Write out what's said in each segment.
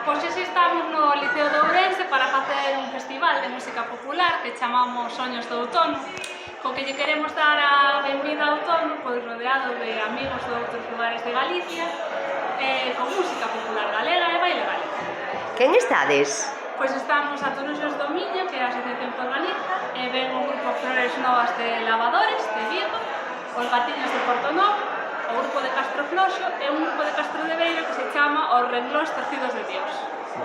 Pois xe estamos no Liceo de Ourense para facer un festival de música popular que chamamos Soños do Outono, co que lle queremos dar a benvida ao outono, pois rodeado de amigos de outros lugares de Galicia, con música popular galega e baile galego. Quen estades? Pois estamos a Toruxos do Miño, que é a asociación que organiza, e ven o grupo Flores Novas de Lavadores, de Vigo, os Gatiños de Portonovo, o grupo de Castro Floxo e un grupo de Castro de Beira que se chama Os Renglóns Torcidos de Dios.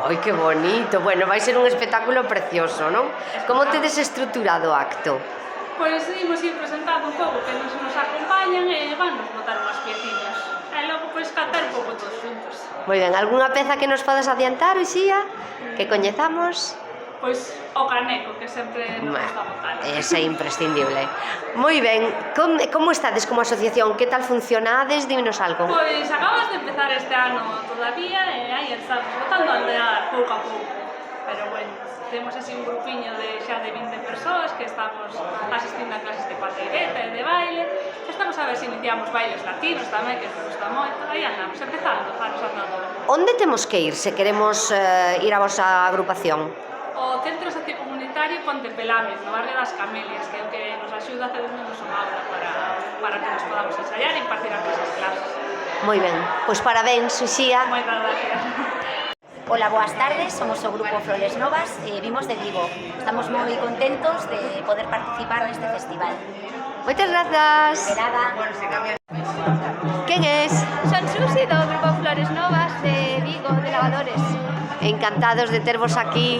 Ai, que bonito! Bueno, vai ser un espectáculo precioso, non? Como tedes estruturado o acto? Pois imos ir presentando un pouco que nos acompañan e van nos botar unhas pieciñas. E logo pois cantar un pouco todos juntos. Moi ben, algunha peza que nos podas adiantar, Uxía? Que coñezamos? Pois o caneco, que sempre nos gusta botar. Ese é imprescindible. Moi ben, como estades como asociación? Que tal funcionades? Dímenos algo. Pois acabas de empezar este ano todavía e aí estamos botando a aldear pouco a pouco. Pero bueno, temos así un grupiño de xa de 20 persoas que estamos asistindo a clases de pandeireta e de baile. Estamos a ver se iniciamos bailes latinos tamén, que nos gusta moito. Aí andamos, empezando, vamos andando. Onde temos que ir se queremos ir a vosa agrupación? O Centro Sociocomunitario Ponte Pelames, no barrio das Camelias, que é o que nos axuda a hacer un aula para que nos podamos ensayar e impartir as nosas clases. Moi ben, pois parabéns, Uxía. Moitas gracias. Hola, boas tardes, somos o grupo Flores Novas e vimos de Vigo. Estamos moi contentos de poder participar neste festival. Moitas grazas. De nada. Quen es? Son Susi do grupo Flores Novas de Vigo, de Lavadores. Encantados de tervos aquí.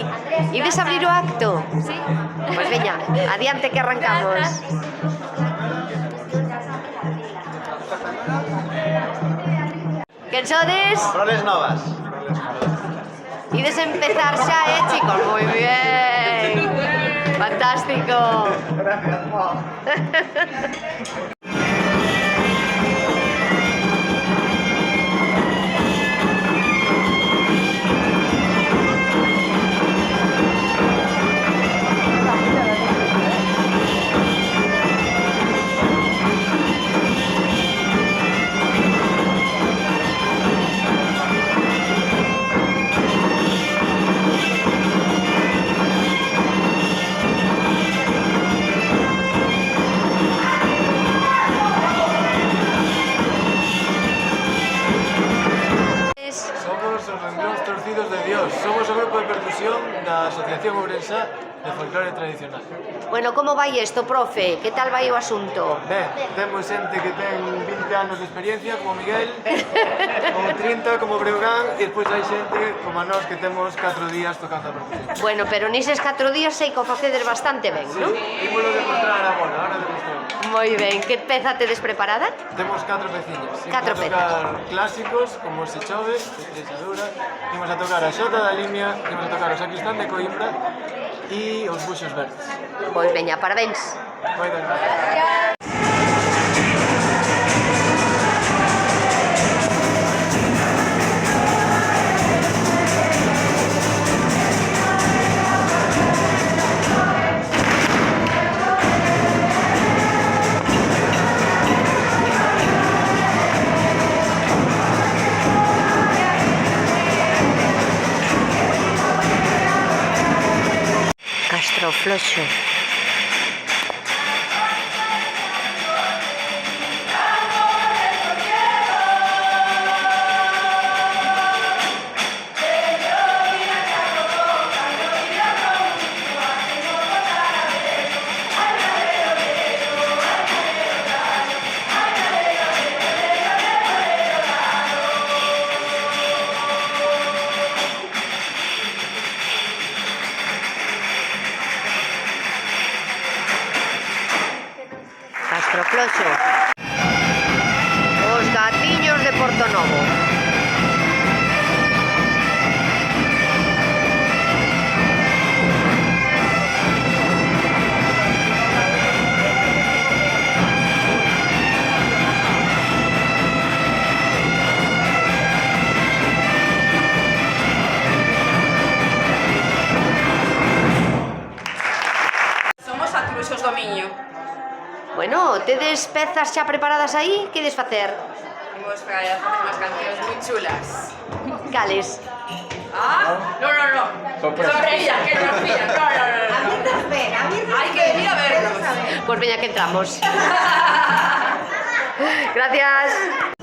Ides a abrir o acto? Sí. Pois veña, adiante que arrancamos. Quen sodes? Flores Novas. Ides empezar xa, chicos? Moi bien. Fantástico. Gracias, Juan. Somos os Renglóns Torcidos de Dios. Somos o grupo de percusión da Asociación Ourensá de Folclore Tradicional. Bueno, como vai isto, profe? Que tal vai o asunto? Ben, temos xente que ten 20 anos de experiencia, como Miguel, como 30, como Breogán, e despois hai xente, como a nós, que temos 4 días tocando a percusión. Bueno, pero nises 4 días sei que o facedes bastante ben, non? Ímolo demostrar agora, ahora demostramos. Moi ben, que peza tedes preparada? Temos 4 peciñas. Catro Imos a tocar clásicos, como Se Chove, de Treixadura. Imos a tocar a Xota da Limia, imos a tocar o Sacristán de Coimbra e os Buxos Verdes. Pois veña, parabéns. Moitas gracias. Castro Floxo. Castro Floxo. Os Gatiños de Portonovo. Somos a Toruxos do Miño. Bueno, tedes pezas xa preparadas aí? Que ides facer? Imos facer unhas cancións moi chulas. Cales? Ah, no. Sorpresa. Sorpresa, que nos pillan. No. Hay que venir a vernos. Pues veña que entramos. Gracias.